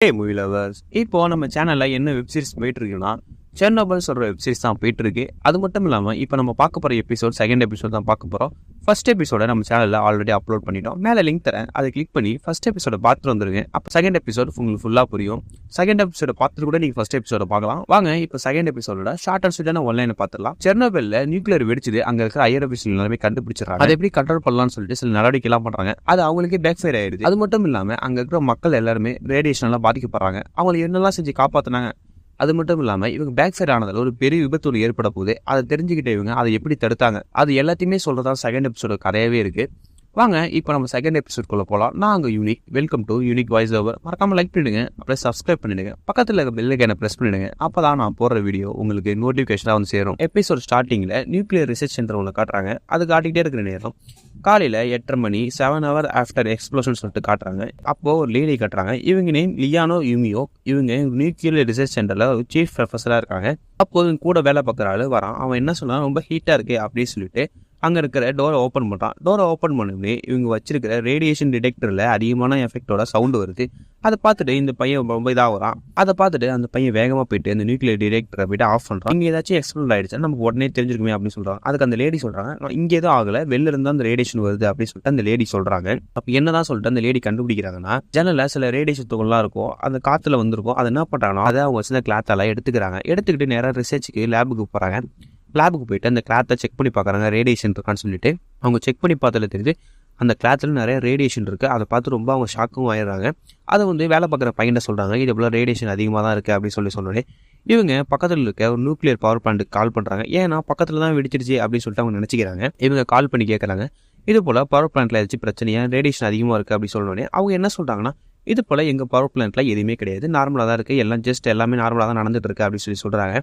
Movie lovers, இப்போ நம்ம சேனல்ல என்ன வெப் சீரிஸ் போயிட்டு இருக்குன்னா செர்னோபிள் சொல்ற வெப் சீரிஸ் தான் போயிட்டு இருக்கு. அது மட்டும் இல்லாம இப்போ நம்ம பார்க்க போற எபிசோட் செகண்ட் எபிசோட் தான் பார்க்க போறோம். ஃபர்ஸ்ட் எபிசோட நம்ம சேனல்ல ஆல்ரெடி அப்லோட் பண்ணிட்டோம். மேல லிங்க் தரேன், அதை கிளிக் பண்ணி ஃபர்ஸ்ட் எபிசோட பார்த்துட்டு வந்துருங்க. அப்போ செகண்ட் எபிசோட் உங்களுக்கு ஃபுல்லா புரியும். செகண்ட் எபிசோட பார்த்துட்டு கூட நீங்க ஃபர்ஸ்ட் எபிசோட பார்க்கலாம். வாங்க இப்போ செகண்ட் எபிசோட ஷார்ட் அண்ட் ஸ்வீட்டான ஒன்லைன் பார்த்துடலாம். செர்னோபிள்ல நியூக்ளியர் வெடிச்சது அங்க இருக்கிற ஹையர் ஆஃபீஸர் எல்லாமே கண்டுபிடிச்சிடறாங்க. அதை எப்படி கண்ட்ரோல் பண்ணலாம்னு சொல்லிட்டு சில நடவடிக்கை எல்லாம் பண்றாங்க. அது அவங்களுக்கே பேக் ஃபயர் ஆயிடுது. அது மட்டும் இல்லாம அங்க இருக்கிற மக்கள் எல்லாருமே ரேடியேஷனால பாதிக்கப்படுறாங்க. அவங்களை என்னெல்லாம் செஞ்சு காப்பாத்தினாங்க. அது மட்டும் இல்லாமல் இவங்க பேக் ஃபயர் ஆனதில் ஒரு பெரிய விபத்து ஒன்று ஏற்பட போகுது. அதை தெரிஞ்சுக்கிட்ட இவங்க அதை எப்படி தடுத்தாங்க, அது எல்லாத்தையுமே சொல்றதா செகண்ட் எபிசோட கதையாவே இருக்கு. வாங்க இப்போ நம்ம செகண்ட் எபிசோட்குள்ள போகலாம். நான் அங்கே unique. Welcome to unique voice over. மறக்காம லைக் பண்ணிடுங்க, அப்படியே சப்ஸ்கிரைப் பண்ணிடுங்க, பக்கத்தில் இருக்க பெல் ஐகானை பிரஸ் பண்ணிடுங்க. அப்பதான் நான் போடுற வீடியோ உங்களுக்கு நோட்டிஃபிகேஷனாக வந்து சேரும். எபிசோட் ஸ்டார்டிங்கில் நியூக்ளியர் ரிசர்ச் சென்டர் ஒன்று காட்டுறாங்க. அது காட்டிக்கிட்டே இருக்கிற நேரம் காலையில் 8:30 மணி, 7 hours ஆஃப்டர் எக்ஸ்ப்ளோஷன் சொல்லிட்டு காட்டுறாங்க. அப்போ ஒரு லேடி காட்டுறாங்க. இவங்க நேம் லியானோ யூமியோ. இவங்க நியூக்ளியர் ரிசர்ச் சென்டர்ல சீஃப் ப்ரொஃபஸரா இருக்காங்க. அப்போ கூட வேலை பார்க்குற ஆளு வரான். அவன் என்ன சொன்னா, ரொம்ப ஹீட்டா இருக்கு அப்படின்னு சொல்லிட்டு அங்கே இருக்கிற டோரை ஓப்பன் பண்ணுறான். டோரை ஓப்பன் பண்ணி இவங்க வச்சிருக்கிற ரேடியேஷன் டிடெக்டரில் அதிகமான எஃபெக்டோட சவுண்டு வருது. அதை பார்த்துட்டு இந்த பையன் ரொம்ப இதாக வரான். அதை பார்த்துட்டு அந்த பையன் வேகமாக போயிட்டு அந்த நியூக்ளியர் டிடெக்டரை போயிட்டு ஆஃப் பண்ணுறான். இங்கே ஏதாச்சும் எக்ஸ்ப்ளோர் ஆயிடுச்சு, நமக்கு உடனே தெரிஞ்சிருக்குமே அப்படின்னு சொல்கிறாங்க. அதுக்கு அந்த லேடி சொல்கிறாங்க, இங்கே எதுவும் ஆகலை, வெளில இருந்தால் அந்த ரேடியேஷன் வருது அப்படின்னு சொல்லிட்டு அந்த லேடி சொல்கிறாங்க. அப்போ என்னதான் சொல்லிட்டு அந்த லேடி கண்டுபிடிக்கிறாங்கன்னா, ஜன்னலில் சில ரேடியேஷன் துகள்லாம் இருக்கும், அந்த காற்றுல வந்திருக்கும். அதை என்ன பண்ணுறாங்கன்னா, அதை அவங்க சின்ன கிளாத்தால எடுத்துக்கிறாங்க. எடுத்துக்கிட்டு நேராக ரிசர்ச்சுக்கு லேபுக்கு போகிறாங்க. லேபுக்கு போயிட்டு அந்த கிளாத்தை செக் பண்ணி பார்க்குறாங்க, ரேடியேஷன் இருக்கான்னு சொல்லிட்டு. அவங்க செக் பண்ணி பார்த்ததுல தெரிஞ்சு அந்த கிளாத்தில் நிறைய ரேடியேஷன் இருக்குது. அதை பார்த்து ரொம்ப அவங்க ஷாக்கும் ஆயிடுறாங்க. அதை வேலை பார்க்குற பையனை சொல்கிறாங்க, இது போல் ரேடியேஷன் அதிகமாக தான் இருக்குது அப்படின்னு சொன்னோடனே இவங்க பக்கத்தில் இருக்க ஒரு நியூக்ளியர் பவர் பிளான்ட்டுக்கு கால் பண்ணுறாங்க. ஏன்னா பக்கத்தில் தான் வெடிச்சிருச்சு அப்படின்னு சொல்லிட்டு அவங்க நினச்சிக்கிறாங்க. இவங்க கால் பண்ணி கேட்குறாங்க, இது போல் பவர் பிளான்ட்டில் ஏதாச்சும் பிரச்சனையா, ரேடியேஷன் அதிகமாக இருக்குது அப்படின்னு சொன்னோடனே அவங்க என்ன சொல்கிறாங்கன்னா, இது போல் எங்கள் பவர் பிளான்ட்டில் எதுவுமே கிடையாது, நார்மலாக தான் இருக்குது, எல்லாம் எல்லாமே நார்மலாக தான் நடந்துட்டு இருக்கு அப்படின்னு சொல்கிறாங்க.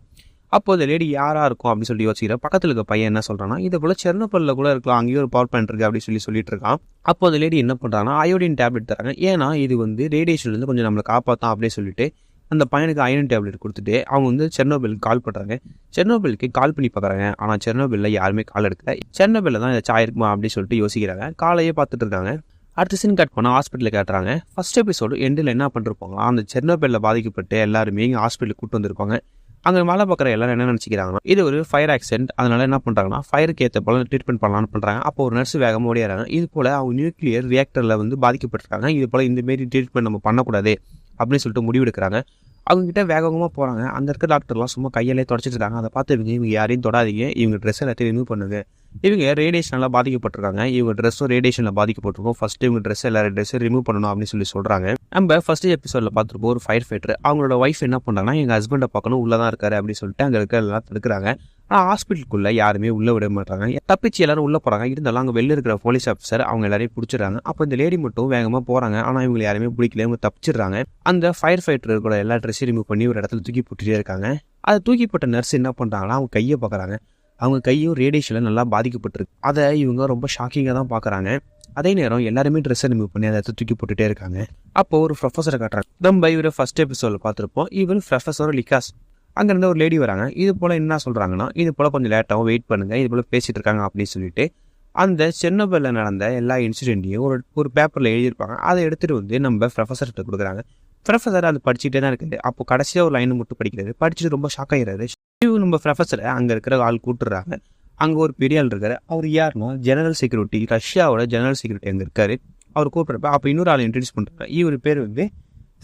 அப்போ இந்த லேடி யாராக இருக்கும் அப்படின்னு சொல்லி யோசிக்கிற பக்கத்தில் இருக்க பையன் என்ன சொல்கிறான்னா, இது போல் செர்னோபிள்ல கூட இருக்கலாம், அங்கேயும் ஒரு பவர் பிளான்ட் இருக்குது அப்படின்னு சொல்லிட்டு இருக்கான். அப்போ அந்த லேடி என்ன பண்ணுறாங்கன்னா, அயோடின் டேப்லெட் தராங்க. ஏன்னா இது ரேடியேஷன்லேருந்து கொஞ்சம் நம்மளை காப்பாற்றும் அப்படின்னு சொல்லிட்டு அந்த பையனுக்கு அயன் டேப்லெட் கொடுத்துட்டு அவங்க செர்னோபிலுக்கு கால் பண்ணுறாங்க. செர்னோபிலுக்கு கால் பண்ணி பார்க்குறாங்க. ஆனால் செர்னோபில்ல யாருமே கால் எடுக்கல. செர்னோபில்ல தான் ஏதாச்சும் ஆயிருக்குமா அப்படின்னு சொல்லிட்டு யோசிக்கிறாங்க. காலையே பார்த்துட்டு இருக்காங்க. அடுத்த சீன் கட் பண்ணால் ஹாஸ்பிட்டலில் கேட்டுறாங்க. ஃபர்ஸ்ட் எபிசோடு எண்டில் என்ன பண்ணிருப்பாங்க, அந்த செர்னோபில்ல பாதிக்கப்பட்டு எல்லாருமே இங்கே ஹாஸ்பிட்டலுக்கு கூட்டு வந்திருப்பாங்க. அங்கே மேலே பார்க்குற எல்லாரும் என்ன நினச்சிக்கிறாங்கன்னா, இது ஒரு ஃபயர் ஆக்சிடென்ட், அதனால என்ன பண்ணுறாங்கன்னா ஃபயருக்கு ஏற்ற போல ட்ரீட்மெண்ட் பண்ணலான்னு பண்ணுறாங்க. அப்போ ஒரு நர்ஸ் வேகமாக ஓடிறாங்க. இது போல் அவங்க நியூக்ளியர் ரியாக்டரில் பாதிக்கப்பட்டிருக்காங்க, இது போல் இந்தமாரி ட்ரீட்மெண்ட் நம்ம பண்ணக்கூடாது அப்படின்னு சொல்லிட்டு முடிவெடுக்கிறாங்க. அவங்ககிட்ட வேகமாக போகிறாங்க. அந்த இருக்க டாக்டர்லாம் சும்மா கையாலே தொடச்சிட்டு இருக்காங்க. அதை பார்த்து இவங்க யாரையும் தொடாதீங்க, இவங்க ட்ரெஸ் எல்லாத்தையும் ரிமூவ் பண்ணுங்க, இவங்க ரேடியேஷனால பாதிக்கப்பட்டிருக்காங்க, இவங்க ட்ரெஸ்ஸும் ரேடியேஷனில் பாதிக்கப்பட்டிருக்கும், ஃபர்ஸ்ட் இவங்க ட்ரெஸ்ஸை ரிமூவ் பண்ணணும் அப்படின்னு சொல்கிறாங்க. நம்ம ஃபர்ஸ்ட் எபிசோடில் பார்த்துருப்போம் ஒரு ஃபயர் ஃபைட்டர், அவங்களோட ஒய்ஃப் என்ன பண்ணுறாங்கன்னா, எங்கள் ஹஸ்பண்டை பார்க்கணும், உள்ளே தான் இருக்காரு அப்படின்னு சொல்லிட்டு அங்கே இருக்க எல்லாம் தடுக்கிறாங்க. ஆனால் ஹாஸ்பிட்டலுக்குள்ளே யாருமே உள்ளே விட மாட்டாங்க. தப்பிச்சு எல்லாரும் உள்ளே போகிறாங்க. இருந்தாலும் அங்கே வெளில இருக்கிற போலீஸ் ஆஃபீஸர் அவங்க எல்லாரையும் பிடிச்சிடுறாங்க. அப்போ இந்த லேடி மட்டும் வேகமாக போகிறாங்க. ஆனால் இவங்க யாருமே பிடிக்கல, இவங்க தப்பிச்சிடுறாங்க. அந்த ஃபயர் ஃபைட்டர் கூட எல்லா ட்ரெஸ்ஸையும் ரிமூவ் பண்ணி ஒரு இடத்துல தூக்கி போட்டுட்டே இருக்காங்க. அதை தூக்கி போட்ட நர்ஸ் என்ன பண்ணுறாங்கன்னா, அவங்க கையை பார்க்குறாங்க. அவங்க கையும் ரேடியேஷனில் நல்லா பாதிக்கப்பட்டிருக்கு. அதை இவங்க ரொம்ப ஷாக்கிங்காக தான் பார்க்குறாங்க. அதே நேரம் எல்லாருமே ட்ரெஸ்ஸை ரிமூவ் பண்ணி அதை தூக்கி போட்டுகிட்டே இருக்காங்க. அப்போ ஒரு ப்ரொஃபஸரை காட்டுறாங்க. நம்ம இவரை ஃபர்ஸ்ட் எபிசோடில் பார்த்துருப்போம். இவன் ப்ரொஃபஸர் லிகாஸ். அங்கேருந்து ஒரு லேடி வராங்க. இது போல் என்ன சொல்கிறாங்கன்னா, இது போல் கொஞ்சம் லேட்டாகவும் வெயிட் பண்ணுங்கள், இது போல் பேசிகிட்டு இருக்காங்க அப்படின்னு சொல்லிட்டு அந்த செர்னோபில்ல நடந்த எல்லா இன்சிடென்ட்டையும் ஒரு பேப்பரில் எழுதியிருப்பாங்க. அதை எடுத்துகிட்டு நம்ம ப்ரொஃபஸர்கிட்ட கொடுக்குறாங்க. ப்ரொஃபஸர் அது படிச்சுட்டே தான் இருக்குது. அப்போ கடைசியாக ஒரு லைன் மட்டும் படிக்கிறாரு. படிச்சுட்டு ரொம்ப ஷாக் ஆகிறாரு. நம்ம ப்ரொஃபஸரை அங்கே இருக்கிற ஆள் கூட்டுறாங்க. அங்கே ஒரு பெரிய ஆள் இருக்காரு. அவர் யாருன்னா ஜெனரல் செக்யூரிட்டி, ரஷ்யாவோட ஜெனரல் செக்யூரிட்டி அங்கே இருக்காரு. அவர் கூப்பிட்றப்ப அப்போ இன்னொரு ஆள் இன்ட்ரடியூஸ் பண்ணுறாரு. இவர் பேர்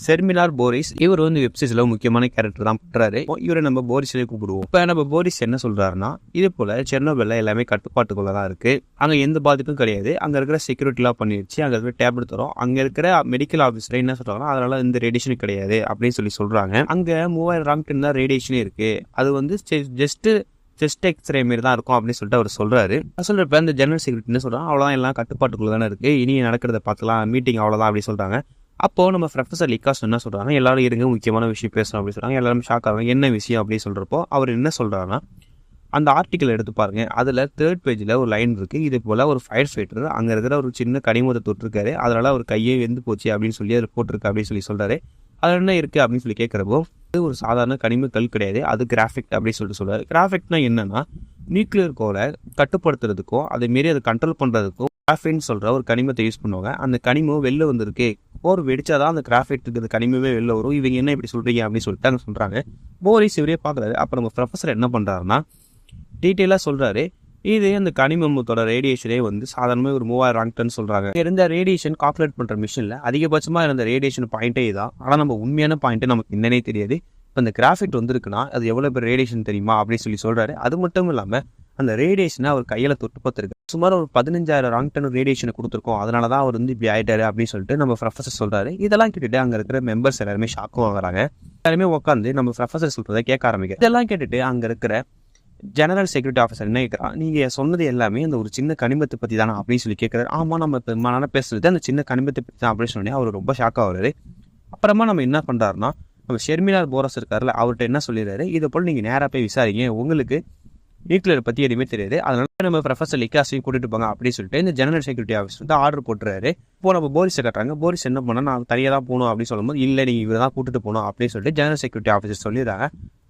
செர்மினார் போரிஸ். இவர் வெப்சீரிஸ்ல முக்கியமான கேரக்டர் தான் பண்றாரு. இவரை நம்ம போரிஸ்லேயே கூப்பிடுவோம். இப்போ நம்ம போரிஸ் என்ன சொல்றாருன்னா, இது போல செர்னோபில்ல எல்லாமே கட்டுப்பாட்டுக்குள்ள தான் இருக்கு, அங்கே எந்த பாதிப்பும் கிடையாது, அங்கே இருக்கிற செக்யூரிட்டிலாம் பண்ணிடுச்சு, அங்கே இருக்கிற டேப்லெட் தரும், அங்கே இருக்கிற மெடிக்கல் ஆஃபீஸர் என்ன சொல்றாங்கன்னா, அதனால இந்த ரேடியேஷன் கிடையாது அப்படின்னு சொல்றாங்க. அங்கே 3000 ராங்டன் தான் ரேடியேஷனே இருக்கு, அது ஜஸ்ட் எக்ஸ்ரே மாரி தான் இருக்கும் அப்படின்னு சொல்லிட்டு அவர் சொல்றாரு. சொல்றப்ப அந்த ஜெனரல் செக்யூரிட்டி என்ன சொல்றாங்க, அவ்வளோதான் எல்லாம் கட்டுப்பாட்டுக்குள்ள தானே இருக்கு, இனி நடக்கிறத பார்க்கலாம், மீட்டிங் அவ்வளோதான் அப்படின்னு சொல்றாங்க. அப்போ நம்ம ப்ரொஃபஸர் லிகாஸ் என்ன சொல்றாங்க, எல்லாரும் இருங்க, முக்கியமான விஷயம் பேசணும் அப்படின்னு சொல்றாங்க. எல்லாரும் ஷாக் ஆகிறாங்க, என்ன விஷயம் அப்படின்னு சொல்றப்போ அவர் என்ன சொல்றாருன்னா, அந்த ஆர்டிக்கல் எடுத்து பாருங்க, அதில் 3rd பேஜில் ஒரு லைன் இருக்கு. இது போல ஒரு ஃபயர் ஃபைட்டர் அங்கே இருக்கிற ஒரு சின்ன கனிமத்தை தொட்டிருக்காரு, அதனால அவர் கையே வெந்து போச்சு அப்படின்னு சொல்லி அதில் போட்டிருக்கு அப்படின்னு சொல்றாரு. அதில் என்ன இருக்கு அப்படின்னு சொல்லி கேட்குறப்போ, அது ஒரு சாதாரண கனிமக்கல் கிடையாது, அது கிராஃபிக் அப்படின்னு சொல்றாரு. கிராஃபிக்னா என்னன்னா, நியூக்ளியர் கோரை கட்டுப்படுத்துறதுக்கும் அதே மாரி அதை கண்ட்ரோல் பண்ணுறதுக்கும் கிராஃபைட்னு சொல்கிற ஒரு கனிமத்தை யூஸ் பண்ணுவாங்க. அந்த கனிமம் வெளில வந்திருக்கு, போர் வெடிச்சாதான் அந்த கிராஃபைட் இருக்கிற கனிமமே வெளில வரும், இவங்க என்ன இப்படி சொல்கிறீங்க அப்படின்னு சொல்லிட்டு அங்கே சொல்கிறாங்க. போரிஸ் இவரே பார்க்குறாரு. அப்போ நம்ம ப்ரொஃபஸர் என்ன பண்ணுறாருன்னா டீட்டெயிலாக சொல்கிறாரு. இது அந்த கனிமத்தோட ரேடியேஷனே வந்து சாதாரணமாக ஒரு 3000 டன் சொல்கிறாங்க. இருந்த ரேடியேஷன் கால்குலேட் பண்ணுற மிஷினில் அதிகபட்சமாக இருந்த ரேடியேஷன் பாயிண்ட்டே இதான். ஆனால் நம்ம உண்மையான பாயிண்ட்டு நமக்கு என்னன்னே தெரியாது. இப்போ அந்த கிராஃபைட் வந்துருக்குன்னா அது எவ்வளோ பேர் ரேடியேஷன் தெரியுமா அப்படின்னு சொல்லி சொல்கிறாரு. அது மட்டும் இல்லாமல் அந்த ரேடியேஷனை அவர் கையில் தொட்டு பார்த்துருக்கு. சுமார் ஒரு 15,000 டன் ரேடியேஷனை கொடுத்துருக்கோம், அதனால தான் அவர் வந்து இப்படி ஆகிட்டாரு அப்படின்னு சொல்லிட்டு நம்ம ப்ரொஃபஸர் சொல்கிறாரு. இதெல்லாம் கேட்டுட்டு அங்கே இருக்கிற மெம்பர்ஸ் எல்லாருமே ஷாக்கும் வாங்குறாங்க. எல்லாருமே உட்காந்து நம்ம ப்ரொஃபஸர் சொல்கிறத கேட்க ஆரம்பிக்கிறேன். இதெல்லாம் கேட்டுட்டு அங்கே இருக்கிற ஜெனரல் செக்யூரிட்டி ஆஃபீஸர் என்ன கேட்குறான், நீங்கள் சொன்னது எல்லாமே அந்த ஒரு சின்ன கனிமத்தை பற்றி தானே அப்படின்னு சொல்லி கேட்குறாரு. ஆமாம், நம்ம இப்போ மன பேசுறது அந்த சின்ன கனிமத்தை பற்றி தான் அப்படின்னு சொன்னே அவர் ரொம்ப ஷாக்காக வருது. அப்புறமா நம்ம என்ன பண்ணுறாருன்னா நம்ம ஷெர்மினார் போரஸ் இருக்காருல்ல, அவர்கிட்ட என்ன சொல்லிடுறாரு, இதை போல் நீங்கள் நேராக போய் விசாரிங்க, உங்களுக்கு நியூக்ளியர் பற்றி எதுவுமே தெரியாது, அதனால நம்ம ப்ரொஃபஸர் லிக்காஸையும் கூட்டிட்டு போங்க அப்படின்னு சொல்லிட்டு இந்த ஜெனரல் செக்யூரிட்டி ஆஃபீஸ் வந்து ஆர்டர் போட்டுறாரு. இப்போ நம்ம போரிஸை கட்டுறாங்க. போரிஸ் என்ன பண்ணால் நான் தனியாக தான் போகணும் அப்படின்னு சொல்லும்போது இல்லை நீங்கள் இவர் தான் கூட்டிட்டு போகணும் அப்படின்னு சொல்லிட்டு ஜெனரல் செக்யூரிட்டி ஆஃபீஸர் சொல்லிடுறாங்க.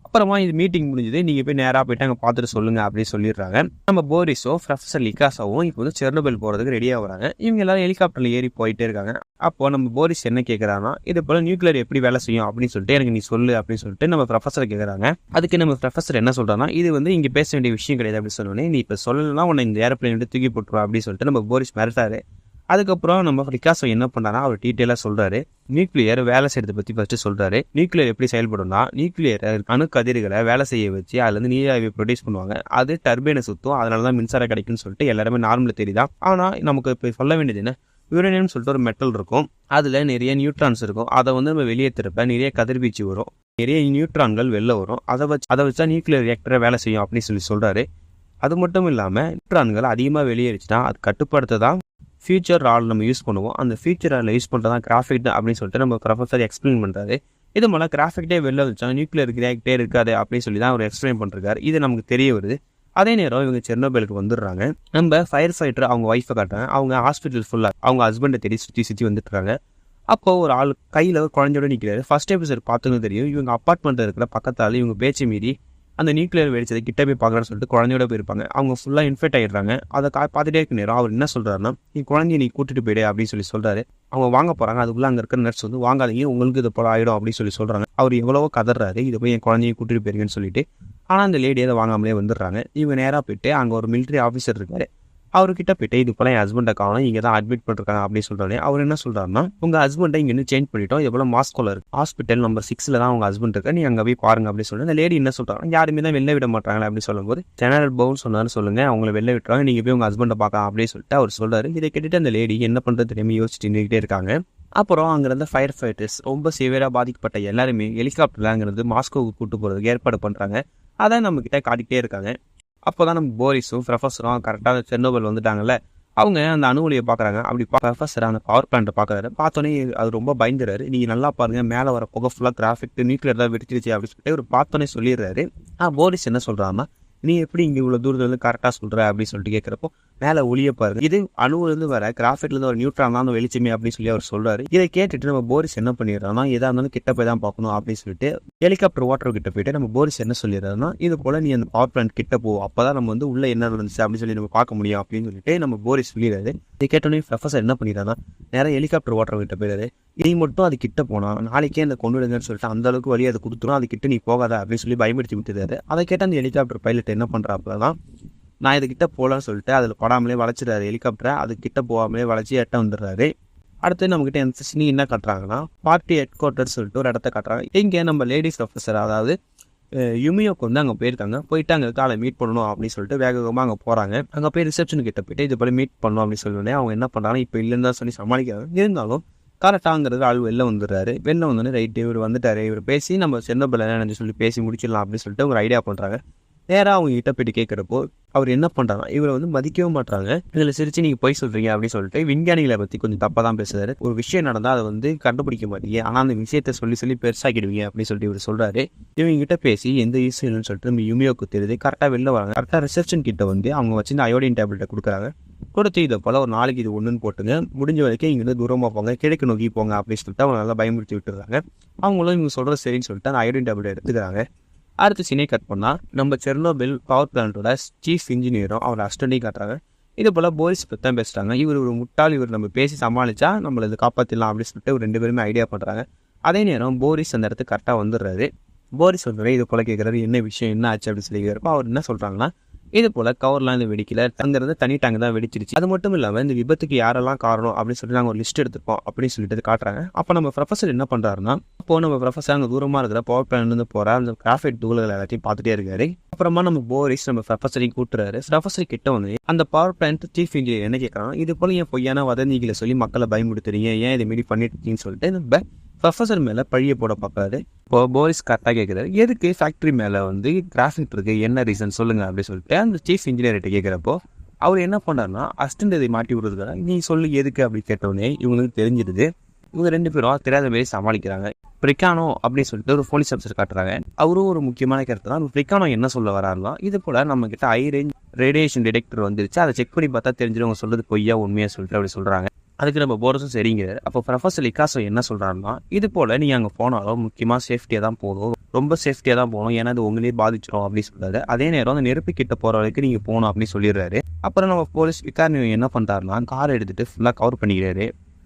அப்புறமா இது மீட்டிங் முடிஞ்சது, நீங்கள் போய் நேராக போயிட்டு அங்கே பார்த்துட்டு சொல்லுங்க அப்படின்னு சொல்லிடுறாங்க. நம்ம போரிஸோ ப்ரொஃபஸர் லிக்காஸாவும் இப்போ வந்து செர்னோபில் போகிறதுக்கு ரெடியாக வராங்க. இவங்க எல்லாரும் ஹெலிகாப்டரில் ஏறி போயிட்டே இருக்காங்க. அப்போ நம்ம போரிஸ் என்ன கேட்குறாங்கன்னா இது போல் நியூக்ளியர் எப்படி வேலை செய்யும் அப்படின்னு சொல்லிட்டு எனக்கு நீ சொல்லு அப்படின்னு சொல்லிட்டு நம்ம ப்ரொஃபஸரை கேட்குறாங்க. அதுக்கு நம்ம ப்ரொஃபஸர் என்ன சொல்கிறாங்கன்னா இது வந்து இங்கே பேச வேண்டிய விஷயம் கிடையாது அப்படின்னு சொன்னோன்னே நீ இப்போ சொல்லலாம் உன்னை இந்த ஏரோப்ளேன் விட்டு தூக்கி போட்டுருவா அப்படின்னு சொல்லிட்டு நம்ம போரிஸ் மிரட்டாரு. அதுக்கப்புறம் நம்ம லிக்காஸோ என்ன பண்ணாரா அவர் டீட்டெயிலாக சொல்கிறாரு. நியூக்ளியர் வேலை செய்யறதை பற்றி ஃபஸ்ட்டு சொல்கிறாரு. நியூக்ளியர் எப்படி செயல்படும்னா நியூக்ளியர் அணு கதிர்களை வேலை செய்ய வச்சு அதுலேருந்து நீராவி ப்ரொடியூஸ் பண்ணுவாங்க. அது டர்பைனை சுற்றும், அதனால தான் மின்சாரம் கிடைக்குன்னு சொல்லிட்டு எல்லாருமே நார்மலாக தெரியுதான். ஆனால் நமக்கு இப்போ சொல்ல வேண்டியது என்ன, யுரேனியம் சொல்லிட்டு ஒரு மெட்டல் இருக்கும், அதில் நிறைய நியூட்ரான்ஸ் இருக்கும். அதை வந்து நம்ம வெளியே திருப்ப நிறைய கதிர்வீச்சு வரும், நிறைய நியூட்ரான்கள் வெளில வரும். அதை வச்சா நியூக்ளியர் ரியாக்டரை வேலை செய்யும் அப்படின்னு சொல்லி சொல்கிறாரு. அது மட்டும் இல்லாமல் நியூட்ரான்கள் அதிகமாக வெளியேறிச்சுன்னா அது கட்டுப்படுத்த தான் ஃபியூச்சர் ரால் நம்ம யூஸ் பண்ணுவோம். அந்த ஃபியூச்சர் ரால் யூஸ் பண்ணுறது தான் கிராஃபைட் அப்படின்னு சொல்லிட்டு நம்ம ப்ரொஃபஸர் எக்ஸ்பிளைன் பண்ணுறாரு. இது மேலே கிராஃபைட்டே வெளில வச்சா நியூக்ளியர் ரியாக்டே இருக்காது அப்படின்னு சொல்லி தான் அவர் எக்ஸ்பிளைன் பண்ணிருக்காரு. இது நமக்கு தெரிய வருது. அதே நேரம் இவங்க செர்னோபிலுக்கு வந்துடுறாங்க. நம்ம ஃபயர் ஃபைட்டர் அவங்க ஒய்ஃபை காட்டுறாங்க. அவங்க ஹாஸ்பிட்டல் ஃபுல்லாக அவங்க ஹஸ்பண்டை தேடி சுற்றி வந்துட்டு இருக்காங்க. அப்போ ஒரு ஆள் கையில் ஒரு குழந்தையோட நிற்கிறாரு. ஃபர்ஸ்ட் எபிசோட் பார்த்துன்னு தெரியும். இவங்க அப்பார்ட்மெண்ட்டில் இருக்கிற பக்கத்தால் இவங்க பேச்சு மீறி அந்த நியூக்ளியர் வெடிச்சதை கிட்ட போய் பார்க்கலான்னு சொல்லிட்டு குழந்தையோட போயிருப்பாங்க. அவங்க ஃபுல்லாக இன்ஃபெக்ட் ஆகிடுறாங்க. அதை பார்த்துட்டே இருக்க நேரம் அவர் என்ன சொல்கிறாருன்னா நீ குழந்தைய நீ கூட்டிட்டு போயிடு அப்படின்னு சொல்லி சொல்கிறாரு. அவங்க வாங்க போகிறாங்க. அதுக்குள்ளே அங்கே இருக்கிற நர்ஸ் வந்து வாங்காதீங்க, உங்களுக்கு இது போல ஆகிடும் அப்படின்னு சொல்லி சொல்கிறாங்க. அவர் எவ்வளவோ கதறாரு, இதை போய் என் குழந்தைய கூட்டிட்டு போயிருங்கன்னு சொல்லிட்டு. ஆனால் அந்த லேடி அதை வாங்காமலே வந்துடுறாங்க. இவங்க நேராக போயிட்டு அங்கே ஒரு மிலிட்ரி ஆஃபீஸர் இருக்காரு. அவர்கிட்ட போயிட்டு இது போல என் ஹஸ்பண்டை காணும், இங்கே தான் அட்மிட் பண்ணிருக்காங்க அப்படின்னு சொல்கிறாரு. அவர் என்ன சொல்கிறாருன்னா உங்கள் ஹஸ்பண்டை இங்கே இன்னும் சேஞ்ச் பண்ணிட்டோம், இது போல மாஸ்கோவில் இருக்கு, ஹாஸ்பிட்டல் நம்பர் 6 தான் உங்கள் ஹஸ்பண்ட் இருக்கா, நீ அங்கே போய் பாருங்க அப்படின்னு சொல்லி அந்த லேடி என்ன சொல்கிறாங்க, யாருமே தான் வெளில விட மாட்டாங்களே அப்படின்னு சொல்லும்போது ஜெனரல் பவுன் சொன்னான்னு சொல்லுங்க, அவங்களை வெளில விட்டுறாங்க, நீங்கள் போய் உங்கள் ஹஸ்பண்டை பார்க்கலாம் அப்படின்னு சொல்லிட்டு அவர் சொல்கிறாரு. இதை கேட்டுட்டு அந்த லேடி என்ன பண்ணுறது தெரியாமல் யோசிச்சுட்டு நின்றுக்கிட்டே இருக்காங்க. அப்புறம் அங்கிருந்த ஃபயர் ஃபைட்டர்ஸ் ரொம்ப சிவியராக பாதிக்கப்பட்ட எல்லாருமே ஹெலிகாப்டரில் அங்கிருந்து மாஸ்கோவுக்கு கூட்டு போகிறதுக்கு ஏற்பாடு பண்ணுறாங்க. அதை நம்ம கிட்ட காட்டிக்கிட்டே இருக்காங்க. அப்போ தான் நம்ம போரிஸும் ப்ரொஃபஸரும் கரெக்டாக செர்னோபில் வந்துட்டாங்கல்ல, அவங்க அந்த அணு ஒளியை பார்க்குறாங்க. அப்படி ப்ரொஃபஸர் அந்த பவர் பிளான்ட்டை பார்க்குறாரு. பார்த்தோன்னே அது ரொம்ப பயந்துறாரு. நீங்கள் நல்லா பாருங்கள், மேலே வர புகை ஃபுல்லாக கிராஃபிக் நியூக்ளியர் தான் வெடிச்சிருச்சு அப்படின்னு சொல்லிட்டு ஒரு பார்த்தோன்னே சொல்லிடுறாரு. போரிஸ் என்ன சொல்கிறாருன்னா நீ எப்படி இங்கே இவ்வளோ தூரத்துலேருந்து கரெக்டாக சொல்கிற அப்படின்னு சொல்லிட்டு கேட்குறப்போ மேலே ஒளியை பாருங்க, இது அணுவிலேருந்து வர கிராஃபைட்லேருந்து ஒரு நியூட்ரான் தான் வெளிச்சமே அப்படின்னு சொல்லி அவர் சொல்கிறாரு. இதை கேட்டுட்டு நம்ம போரிஸ் என்ன பண்ணிடுறோம்னா எதாக இருந்தாலும் கிட்ட போய் தான் பார்க்கணும் அப்படின்னு சொல்லிட்டு ஹெலிகாப்டர் வாட்டர் கிட்ட போயிட்டு நம்ம போரிஸ் என்ன சொல்லிடுறாருன்னா இது போல் நீ அந்த பவர் பிளான்ட் கிட்ட போ, அப்போ தான் நம்ம வந்து உள்ளே என்ன நடந்துச்சு அப்படின்னு சொல்லி நம்ம பார்க்க முடியும் அப்படின்னு சொல்லிட்டு நம்ம போரிஸ் சொல்லிடுறாரு. இதை கேட்டோன்னே ப்ரொஃபஸர் என்ன பண்ணிடுறாருன்னா நேராக ஹெலிகாப்டர் வாட்டர் கிட்ட போயிடாரு. இதை மட்டும் அது கிட்ட போனால் நாளைக்கே அந்த கொண்டு விடுங்கன்னு சொல்லிட்டு அந்த அளவுக்கு வழி அதை கொடுத்துரும், அது கிட்ட நீ போகாத அப்படின்னு சொல்லி பயன்படுத்தி விட்டுறாரு. அதை கேட்டால் அந்த ஹெலிகாப்டர் பைலட் என்ன பண்ணுறாப்புலதான் நான் இதுக்கிட்ட போகலான்னு சொல்லிட்டு அதில் படாமலே வளைச்சிடாரு ஹெலிகாப்டரை. அது கிட்ட போகாமலே வளைச்சி எட்ட வந்துடுறாரு. அடுத்து நம்மகிட்ட எந்த சீனி என்ன காட்டுறாங்கன்னா பார்ட்டி ஹெட் குவார்ட்டர்ஸ் சொல்லிட்டு ஒரு இடத்த காட்டுறாங்க. இங்கே நம்ம லேடிஸ் ப்ரொஃபஸர் அதாவது யுமியோக்கு வந்து அங்கே போயிருக்காங்க. போயிட்டு அங்கே காலை மீட் பண்ணணும் அப்படின்னு சொல்லிட்டு வேகமாக அங்கே போகிறாங்க. அங்கே போய் ரிசப்ஷன் கிட்ட போயிட்டு இது போல மீட் பண்ணணும் அப்படின்னு சொல்லி அவங்க என்ன பண்ணுறாங்க, இப்போ இல்லைன்னு தான் சொல்லி சமாளிக்கிறாங்க. இருந்தாலும் கரெக்டாங்கிறது ஆள் வெளில வந்துடுறாரு. வெளில வந்தோடனே ரைட்டு இவர் வந்துட்டாரு, இவர் பேசி நம்ம செர்னோபில் என்னன்னு சொல்லி பேசி முடிச்சிடலாம் அப்படின்னு சொல்லிட்டு ஒரு ஐடியா பண்ணுறாங்க. நேராக அவங்க கிட்ட போயிட்டு கேட்குறப்போ அவர் என்ன பண்ணுறாங்க, இவரை வந்து மதிக்கவும் மாட்டாங்க. இதில் சிரிச்சு நீங்கள் போய் சொல்கிறீங்க அப்படின்னு சொல்லிட்டு விஞ்ஞானிகளை பற்றி கொஞ்சம் தப்பாக தான் பேசுறாரு. ஒரு விஷயம் நடந்தால் அதை வந்து கண்டுபிடிக்க மாட்டீங்க, ஆனால் அந்த விஷயத்தை சொல்லி பெருசாக்கிடுவீங்க அப்படின்னு சொல்லிட்டு இவர் சொல்கிறாரு. இவங்க கிட்ட பேசி எந்த யூஸ் இல்லைன்னு சொல்லிட்டு நம்ம யுமியோக்கு தெரியுது. கரெக்டாக வெளில வராங்க. கரெக்டாக ரிசப்ஷன் கிட்ட வந்து அவங்க வச்சு இந்த அயோடின் டேப்லெட்டை கொடுக்குறாங்க. கொடுத்து இதை போல் ஒரு நாளைக்கு இது ஒன்றுன்னு போட்டுங்க, முடிஞ்ச வரைக்கும் இங்கே தூரமாக போங்க, கிழக்கு நோக்கி போங்க அப்படின்னு சொல்லிட்டு அவங்க நல்லா பயமுறுத்தி விட்டுறாங்க. அவங்களும் இவங்க சொல்கிறது சரின்னு சொல்லிட்டு அந்த அயோடின் டேப்லெட் எடுத்துக்கிறாங்க. அடுத்து சீனை கட் பண்ணால் நம்ம செர்னோபில் பவர் பிளான்ட்டோட சீஃப் இன்ஜினியரும் அவர் அசிஸ்டண்ட்டையும் காட்டுறாங்க. இது போல் போரிஸ் பற்றி தான் பேசுகிறாங்க. இவர் ஒரு முட்டாள், இவர் நம்ம பேசி சமாளித்தா நம்மளை இதை காப்பாற்றிடலாம் அப்படின்னு சொல்லிட்டு ஒரு 2 பேருமே ஐடியா பண்ணுறாங்க. அதே நேரம் போரிஸ் அந்த இடத்துக்கு கரெக்டாக வந்துடுறாரு. போரிஸ் வந்து இது போல் கேட்குறாரு, என்ன விஷயம், என்ன ஆச்சு அப்படின்னு சொல்லி கேட்குறப்ப அவர் என்ன சொல்கிறாங்கன்னா, இது போல் கவர்லாம் இந்த வெடிக்கல, அங்கேருந்து தனி டேங்க் தான் வெடிச்சிருச்சு. அது மட்டும் இல்லாமல் இந்த விபத்துக்கு யாரெல்லாம் காரணம் அப்படின்னு சொல்லிட்டு நாங்கள் ஒரு லிஸ்ட் எடுத்துப்போம் அப்படின்னு சொல்லிட்டு காட்டுறாங்க. அப்போ நம்ம ப்ரொஃபஸர் என்ன பண்ணுறாருன்னா, அப்போது நம்ம ப்ரொஃபஸர் அங்கே தூரமாக இருக்கிற பவர் பிளான்லேருந்து போகிற அந்த கிராஃபைட் தூள்கள் எல்லாத்தையும் பார்த்துட்டே இருக்காரு. அப்புறமா நம்ம போரிஸ் நம்ம ப்ரொஃபஸரையும் கூட்டுறாரு. ப்ரொஃபஸர் கிட்ட வந்து அந்த பவர் பிளான்ட் சீஃப் இன்ஜினியர் என்ன கேட்குறாங்க, இது போல் என் பொய்யான வதந்திகளை சொல்லி மக்களை பயமுடுத்துறீங்க, ஏன் இதை மாரி பண்ணிட்டு இருக்கீங்கன்னு சொல்லிட்டு நம்ம ப்ரொஃபஸர் மேலே பழிய போட பார்க்காரு. இப்போ போரிஸ் கரெக்டாக கேட்குறாரு, எதுக்கு ஃபேக்ட்ரி மேலே வந்து கிராஃபைட் இருக்கு, என்ன ரீசன் சொல்லுங்க அப்படின்னு சொல்லிட்டு அந்த சீஃப் இன்ஜினியர்கிட்ட கேட்குறப்போ அவர் என்ன பண்ணாருன்னா, அசிஸ்டன்ட் இதை மாட்டி விடுறதுக்காக நீ சொல்லு எதுக்கு அப்படி கேட்டோடனே இவங்களுக்கு தெரிஞ்சிடுது. இவங்க 2 பேரும் தெரியாத மாரி சமாளிக்கிறாங்க. பிரிக்கானோ அப்படின்னு சொல்லிட்டு ஒரு போலீஸ் ஆஃபீஸர் காட்டுறாங்க. அவரும் ஒரு முக்கியமான கருத்து தான். பிரிக்கானோ என்ன சொல்ல வராருலாம், இது போல் நம்ம கிட்ட ஹை ரேஞ்ச் ரேடியேஷன் டிடெக்டர் வந்துருச்சு, அதை செக் பண்ணி பார்த்தா தெரிஞ்சிடும் சொல்றது பொய்யா உண்மையாக சொல்லிட்டு அப்படி சொல்கிறாங்க. அதுக்கு நம்ம போரஸும் சரிங்கிறார். அப்போ ப்ரொஃபஸர் லிகாசோ என்ன சொல்கிறாருன்னா, இது போல் நீங்கள் அங்கே போனாலும் முக்கியமாக சேஃப்டியாக தான் போகணும், ரொம்ப சேஃப்டியாக தான் போகணும், ஏன்னா அது உங்களே பாதிச்சிடும் அப்படின்னு சொல்கிறாரு. அதே நேரம் அந்த நெருப்பு கிட்ட போகிற வரைக்கும் நீங்கள் போகணும் அப்படின்னு சொல்லிடுறாரு. அப்புறம் நம்ம போலீஸ் விகார்னியோ என்ன பண்ணுறாருன்னா, காரை எடுத்துகிட்டு ஃபுல்லாக கவர் பண்ணிக்கிறாரு.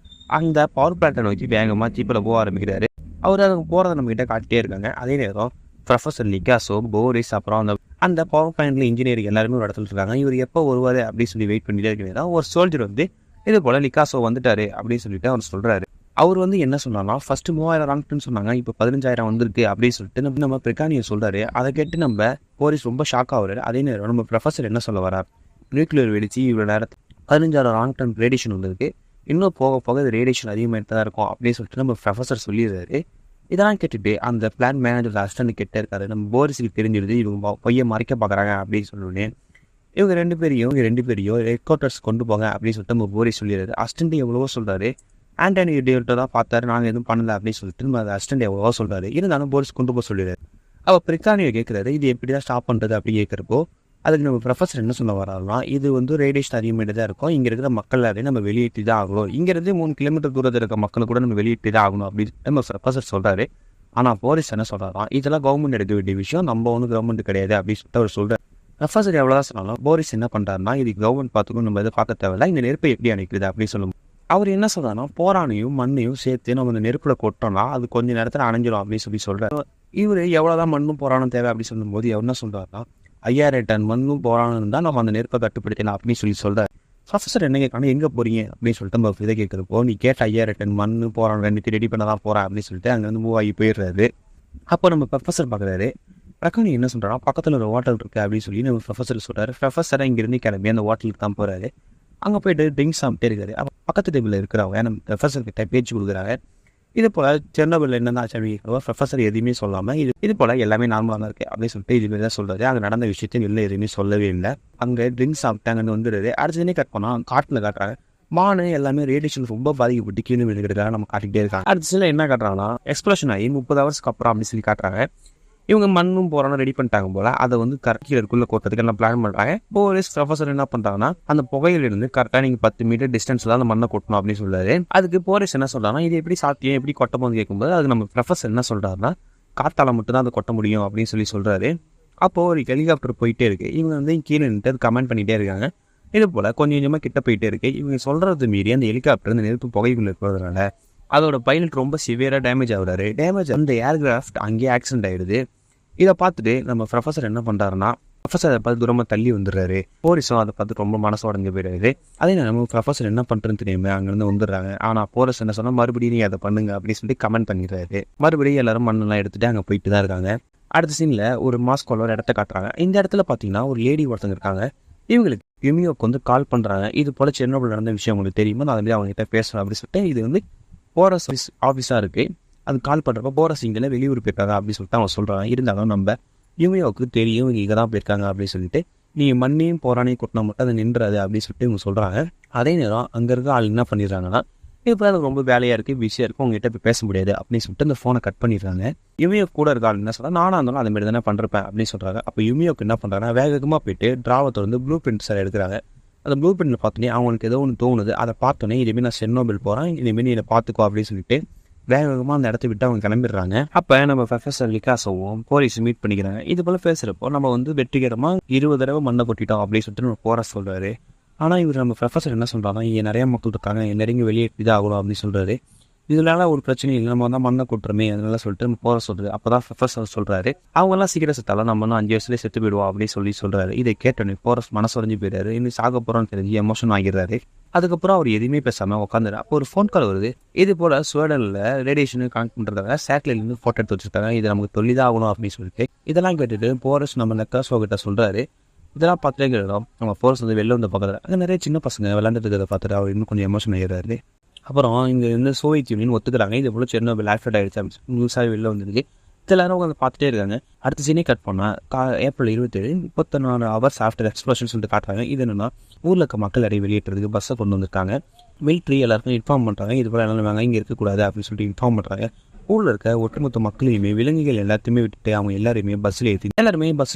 அந்த பவர் பிளான்ட்டை நோக்கி வேகமாக ஜீப்பில் போக ஆரம்பிக்கிறாரு. அவர் அதை போகிறத நம்மகிட்ட காட்டிகிட்டே இருக்காங்க. அதே நேரம் ப்ரொஃபஸர் லிகாசோ, போரிஸ், அப்புறம் அந்த பவர் பிளான்ட்ல இன்ஜினியர் எல்லாருமே ஒரு இடத்துல இருக்காங்க. இவர் எப்போ வருவார் அப்படின்னு சொல்லி வெயிட் பண்ணிட்டே இருக்கிறதா ஒரு சோல்ஜர் வந்து இது போல் லிகாசோ வந்துட்டாரு அப்படின்னு சொல்லிட்டு அவர் சொல்கிறாரு. அவர் வந்து என்ன சொன்னார்னா, ஃபர்ஸ்ட் 3000 ராங்க்னு சொன்னாங்க, இப்போ 15000 வந்திருக்கு அப்படின்னு சொல்லிட்டு நம்ம பிரிக்கானியோ சொல்கிறாரு. அதை கேட்டு நம்ம போரிஸ் ரொம்ப ஷாக் ஆகுறாரு. அதே நேரம் நம்ம ப்ரொஃபஸர் என்ன சொல்ல வரார், நியூக்ளியர் வெடிச்சு இவ்வளோ நேரத்தில் 15000 ராங்க்டன் ரேடியேஷன் வந்திருக்கு, இன்னும் போக போக இது ரேடியேஷன் அதிகமாகிட்டு தான் இருக்கும் அப்படின்னு சொல்லிட்டு நம்ம ப்ரொஃபஸர் சொல்லிடுறாரு. இதெல்லாம் கேட்டுட்டு அந்த பிளான் மேனேஜர் அசிஸ்டன்ட் கிட்டே இருக்காரு. நம்ம போரிஸுக்கு தெரிஞ்சிருது இவங்க பொய்யை மறைக்க பார்க்குறாங்க அப்படின்னு சொன்னோடனே இவங்க 2 பேரையும் ஹெட் குவார்ட்டர்ஸ் கொண்டு போங்க அப்படின்னு சொல்லிட்டு நம்ம போரிஸ் சொல்லிடுறாரு. அசிஸ்டன்ட் எவ்வளவோ சொல்கிறாரு, ஆண்டனி இடியோட்டை தான் பார்த்தாரு, நாங்கள் எதுவும் பண்ணலை அப்படின்னு சொல்லிட்டு நம்ம அசிஸ்டன்ட் எவ்வளவோ சொல்கிறாரு. இருந்தாலும் போரிஸ் கொண்டு போக சொல்லிடுறாரு. அவள் பிரித்தானியோ கேட்குறாரு, இது எப்படி தான் ஸ்டாப் பண்ணுறது அப்படி கேட்குறப்போ அதுக்கு நம்ம ப்ரொஃபஸர் என்ன சொல்ல வராருன்னா, இது வந்து ரேடியேஷன் அதிகமாகிட்டு தான் இருக்கும், இங்கே இருக்கிற மக்கள் எல்லாரையும் நம்ம வெளியேற்றி தான் ஆகணும், இங்கேருந்து 3 கிலோமீட்டர் தூரத்தில் இருக்க மக்களை கூட நம்ம வெளியேற்றி தான் ஆகணும் அப்படின்னு நம்ம ப்ரொஃபஸர் சொல்கிறாரு. ஆனால் போரிஸ் என்ன சொல்கிறாராம், இதெல்லாம் கவர்மெண்ட் எடுக்க வேண்டிய விஷயம், நம்ம ஒன்றும் கவர்மெண்ட் கிடையாது அப்படின்னு சொல்லிட்டு அவர் சொல்கிறார். ப்ரொஃபஸர் எவ்வளோதான் சொன்னாலும் போரிஸ் என்ன பண்ணுறாருன்னா, இது கவர்மெண்ட் பார்த்துக்கும், நம்ம இதை பார்க்க தேவையில்ல, இந்த நெருப்பை எப்படி அணைக்குது அப்படின்னு சொல்லும். அவர் என்ன சொல்கிறாருன்னா, போரானையும் மண்ணையும் சேர்த்து நம்ம இந்த நெருப்பில் கொட்டோம்னா அது கொஞ்சம் நேரத்தில் அணைஞ்சிடும் அப்படின்னு சொல்லி சொல்கிறார். இவர் எவ்வளோதான் மண்ணும் போரானும் தேவை அப்படின்னு சொல்லும்போது என்ன சொல்கிறாருன்னா, 5000 டன் மண்ணும் போரானும் இருந்தால் நம்ம அந்த நெருப்பை கட்டுப்படுத்தலாம் அப்படின்னு சொல்லி சொல்கிறார். ப்ரொஃபஸர் என்ன கேட்கணும், எங்கே போகிறீங்க அப்படின்னு சொல்லிட்டு நம்ம இதை கேட்குறப்போ, நீ கேட்ட 5000 டன் மண் போரான் 2 ரெடி பண்ண தான் போகிறேன் அப்படின்னு சொல்லிட்டு அங்கேருந்து மூவ் ஆகி போயிடுறாரு. அப்போ நம்ம ப்ரொஃபஸர் பார்க்குறாரு. பிரகானி என்ன சொல்கிறான், பக்கத்தில் ஒரு ஹோட்டல் இருக்குது அப்படின்னு சொல்லி நம்ம ப்ரொஃபஸர் சொல்கிறாரு. ப்ரொஃபஸரை இங்கேருந்து கிளம்பி அந்த ஹோட்டலுக்கு தான் போகிறாரு. அங்கே போய்ட்டு ட்ரிங்க்ஸ் சாப்பிட்டே இருக்காரு. அப்போ பக்கத்து டேபிளில் இருக்கிறவங்க நம்ம ப்ரொஃபஸர்கிட்ட பேச்சு கொடுக்குறாங்க. இது போல் செர்னோபில் என்னென்ன ஆச்சு அப்படின்னு ப்ரொஃபஸர் எதுவுமே சொல்லாமல் இது போல் எல்லாமே நார்மலாக தான் இருக்குது அப்படின்னு சொல்லிட்டு இதுமாரி தான் சொல்கிறாரு. அங்கே நடந்த விஷயத்தையும் வெளில எதுவுமே சொல்லவே இல்லை. அங்கே ட்ரிங்க்ஸ் சாப்பிட்டாங்கன்னு வந்துடுது. அடுத்ததுனே கட் பண்ணால் காட்டில் காட்டுறாங்க. மானு எல்லாமே ரேடியேஷன் ரொம்ப பாதிக்கப்பட்டு கீழே விழுகிறதுக்காக நம்ம காட்டிக்கிட்டே இருக்காங்க. அடுத்த சில என்ன காட்டுறாங்கன்னா, எக்ஸ்ப்ளோஷன் ஆகி 30 ஹவர்ஸ்க்கு அப்புறம் அப்படின்னு சொல்லி காட்டுறாங்க. இவங்க மண்ணும் போறாலும் ரெடி பண்ணிட்டாங்க போல, அதை வந்து கரெக்டுக்குள்ளே கொட்டுறதுக்கு எல்லாம் பிளான் பண்ணுறாங்க. போலீஸ் ப்ரொஃபஸர் என்ன பண்ணுறாங்கன்னா, அந்த புகையிலிருந்து கரெக்டாக நீங்கள் 10 மீட்டர் டிஸ்டன்ஸில் அந்த மண்ணை கொட்டணும் அப்படின்னு சொல்றாரு. அதுக்கு போலீஸ் என்ன சொல்கிறாங்கன்னா, இது எப்படி சாத்தியம், எப்படி கொட்ட போகுது கேட்கும்போது அதுக்கு நம்ம ப்ரொஃபஸர் என்ன சொல்கிறாருன்னா, காத்தால மட்டும் தான் அதை கொட்ட முடியும் அப்படின்னு சொல்லி சொல்கிறாரு. அப்போது ஒரு ஹெலிகாப்டர் போயிட்டே இருக்குது. இவங்க வந்து கீழே நின்று அது கமெண்ட் பண்ணிகிட்டே இருக்காங்க. இது போல் கொஞ்சம் கொஞ்சமாக கிட்ட போயிட்டே இருக்கு. இவங்க சொல்கிறது மீறி அந்த ஹெலிகாப்டர் அந்த நெருப்பு புகைக்குள்ள இருக்கிறதுனால அதோட பைலட் ரொம்ப சிவியராக டேமேஜ் ஆகுறாரு. அந்த ஏர்கிராஃப்ட் அங்கேயே ஆக்சிடென்ட் ஆகிடுது. இதை பார்த்துட்டு நம்ம ப்ரொஃபஸர் என்ன பண்ணுறாருன்னா, ப்ரொஃபஸர் அதை பார்த்து தூரமாக தள்ளி வந்துடுறாரு. போலீஸும் அதை பார்த்து ரொம்ப மனசு உடஞ்சு போயிடுறாரு. அதே நம்ம ப்ரொஃபஸர் என்ன பண்ணுறதுன்னு தெரியுமே அங்கேருந்து வந்துடுறாங்க. ஆனால் போலீஸ் என்ன சொன்னால், மறுபடியும் நீங்கள் அதை பண்ணுங்க அப்படின்னு சொல்லி கமெண்ட் பண்ணிடுறாரு. மறுபடியும் எல்லாரும் மண்ணெல்லாம் எடுத்துகிட்டு அங்கே போயிட்டு தான் இருக்காங்க. அடுத்த சீனில் ஒரு மாஸ்கோவில் ஒரு இடத்த காட்டுறாங்க. இந்த இடத்துல பார்த்தீங்கன்னா ஒரு லேடி ஒருத்தங்க இருக்காங்க. இவங்களுக்கு யுமியோக்கு வந்து கால் பண்ணுறாங்க. இது போல் செர்னோபில் நடந்த விஷயம் உங்களுக்கு தெரியுமா, நான் அதுமாதிரி அவங்ககிட்ட பேசுகிறேன் அப்படின்னு சொல்லிட்டு, இது வந்து போரஸ் ஆஃபீஸாக இருக்குது. அது கால் பண்ணுறப்ப போரஸ் இங்கே வெளியூர் போயிருக்காங்க அப்படின்னு சொல்லிட்டு அவங்க சொல்கிறாங்க. இருந்தாலும் நம்ம யுமியோவுக்கு தெரியும் இங்கே தான் போயிருக்காங்க அப்படின்னு சொல்லிட்டு, நீங்கள் மண்ணையும் போரானையும் கொட்டினா மட்டும் அதை நின்றாது அப்படின்னு சொல்லிட்டு இவங்க சொல்கிறாங்க. அதே நேரம் அங்கே இருக்க ஆள் என்ன பண்ணிடுறாங்கன்னா, இப்போ எனக்கு ரொம்ப வேலையாக இருக்குது, பிஸியாக இருக்கும், உங்ககிட்ட போய் பேச முடியாது அப்படின்னு சொல்லிட்டு அந்த ஃபோனை கட் பண்ணிடுறாங்க. யுமியோ கூட இருக்க ஆள் என்ன சொல்கிறாங்க, நானாக இருந்தாலும் அந்த மாதிரி தானே பண்ணுறேன் அப்படின்னு சொல்கிறாங்க. அப்போ யுமியோக்கு என்ன பண்ணுறாங்கன்னா, வேகமாக போயிட்டு டிராவை திறந்து ப்ளூ பிரிண்ட் சார் எடுக்கிறாங்க. அந்த ப்ளூ பிரிண்ட்டில் பார்த்தோன்னே அவங்களுக்கு ஏதோ ஒன்று தோணுது. அதை பார்த்தோன்னே இதுமாரி நான் செர்னோபில் போகிறேன், இதுமாரி என்னை பார்த்துக்கோ அப்படின்னு சொல்லிட்டு வேகமாக அந்த இடத்த விட்டு அவங்க கிளம்பிடுறாங்க. அப்போ நம்ம ப்ரொஃபஸர் லிகாசோவும் போலீஸ் மீட் பண்ணிக்கிறாங்க. இது போல் பேசுகிறப்போ நம்ம வந்து வெற்றிகரமாக 20 தடவை மண்ணை கொட்டிட்டோம் அப்படின்னு சொல்லிட்டு நம்ம போரஸ் சொல்கிறாரு. ஆனால் இவர் நம்ம ப்ரொஃபஸர் என்ன சொல்கிறாங்கன்னா, இங்கே நிறைய மக்கள் இருக்காங்க, எல்லாரையும் வெளியே இதாகணும் அப்படின்னு சொல்கிறாரு. இதனால ஒரு பிரச்சனை இல்லை, நம்ம தான் மண்ணை கொட்டுறமே அதனால சொல்லிட்டு நம்ம போகிற சொல்கிறது. அப்போ தான் ப்ரொஃபஸர் சொல்கிறாரு, அவங்கெல்லாம் சீக்கிரம் செத்தாலும் நம்ம இன்னும் 5 வருஷத்துலேயே செத்து போயிடுவோம் அப்படின்னு சொல்கிறாரு. இதை கேட்டோன்னே போரஸ் மனசு உடைஞ்சு போயிடுறாரு. இன்னும் சாக போகிறோன்னு தெரிஞ்சு எமோஷன் ஆகிடுறாரு. அதுக்கப்புறம் அவர் எதுவுமே பேசாமல் உட்காந்துரு. அப்போ ஒரு ஃபோன் கால் வருது. இது போல் ஸ்வீடனில் ரேடியேஷனு கனெக்ட் பண்ணுறதால சேட்டலைட்லேருந்து ஃபோட்டோ எடுத்து வச்சுருக்காங்க, இது நமக்கு தொல்லிதான் ஆகணும் அப்படின்னு சொல்லிட்டு இதெல்லாம் கேட்டுட்டு போரஸ் நம்ம நெக்காசோ கிட்ட சொல்கிறாரு. இதெல்லாம் பார்த்துட்டே கேட்குறோம். நம்ம போரஸ் வந்து வெளில வந்து பார்க்குறாரு. அங்கே நிறைய சின்ன பசங்க விளையாண்டுட்டு இருக்கிறத பார்த்துட்டு அவர் இன்னும் கொஞ்சம் எமோஷன் ஆகிடுறாரு. அப்புறம் இங்கே வந்து சோவியத் யூனியன் ஒத்துக்கிறாங்க, இது போல் செர்னோபில் ஆக்சிடென்ட் ஆகிடுச்சு அப்படின்னு நியூஸாக வெளில வந்துருக்கு. எல்லாரும் உட்காந்து பார்த்துட்டே இருக்காங்க. அடுத்த சீனே கட் பண்ணால் ஏப்ரல் 27 34 ஹவர்ஸ் ஆஃப்டர் எக்ஸ்ப்ளோஷன் சொல்லிட்டு காட்டுறாங்க. இது என்னன்னா ஊரில் இருக்க மக்கள் நிறைய வெளியேற்றதுக்கு பஸ்ஸை கொண்டு வந்திருக்காங்க. மிலிட்ரி எல்லாருக்கும் இன்ஃபார்ம் பண்ணுறாங்க, இது போல் எல்லாம் வாங்க இங்கே இருக்கக்கூடாது அப்படின்னு சொல்லிட்டு இன்ஃபார்ம் பண்ணுறாங்க. ஊரில் இருக்க ஒட்டுமொத்த மக்களையுமே விலங்குகள் எல்லாத்தையுமே விட்டுட்டு அவங்க எல்லாருமே பஸ்ஸில்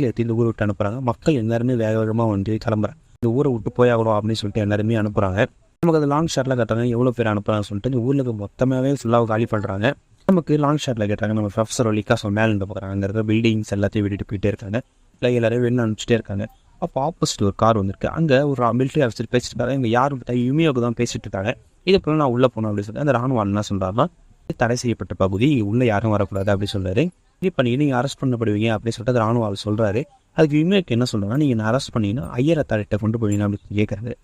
ஏற்றி இந்த ஊரை விட்டு அனுப்புகிறாங்க. மக்கள் எல்லாருமே வேக வேகமாக வந்து கிளம்புறாங்க, இந்த ஊரை விட்டு போயாகணும் அப்படின்னு சொல்லிட்டு எல்லாருமே அனுப்புகிறாங்க. நமக்கு அது லாங் ஷாட்டில் கட்டுறாங்க, எவ்வளோ பேர் அனுப்புகிறாங்கன்னு சொல்லிட்டு இந்த ஊரில் மொத்தமாகவே ஃபுல்லாக காலி பண்ணுறாங்க. நமக்கு லாங் ஷாட்டில் கேட்டாங்க, நம்ம ப்ரொஃபஸர் லிகாஸ் மேலே பார்க்குறாங்க, அங்கே இருக்கிற பில்டிங்ஸ் எல்லாத்தையும் விட்டுட்டு போயிட்டே இருக்காங்க, இல்லை எல்லாரையும் வெளில அனுப்பிச்சிட்டே இருக்காங்க. அப்போ ஆப்போசிட் ஒரு கார் வந்திருக்கு. அங்கே ஒரு மிலிட்ரி ஆஃபீஸர் பேசிட்டு இருக்காங்க. இங்கே யாரும் யுமியோக்கு தான் பேசிட்டு இருக்காங்க. இது போல் நான் உள்ளே போனேன் அப்படின்னு சொல்லி அந்த ராணுவம் என்ன சொல்கிறாருன்னா, தடை செய்யப்பட்ட பகுதி, உள்ளே யாரும் வரக்கூடாது அப்படின்னு சொல்கிறாரு. இது பண்ணி நீங்கள் அரெஸ்ட் பண்ணப்படுவீங்க அப்படின்னு சொல்லிட்டு அந்த ராணுவ ஆள் சொல்கிறாரு. அதுக்கு யுமியோக்கு என்ன சொல்கிறாங்கன்னா, நீங்கள் நான் அரெஸ்ட் பண்ணிங்கன்னா ஐயரை தாரிட்ட கொண்டு போவீங்க அப்படின்னு கேட்குறாரு.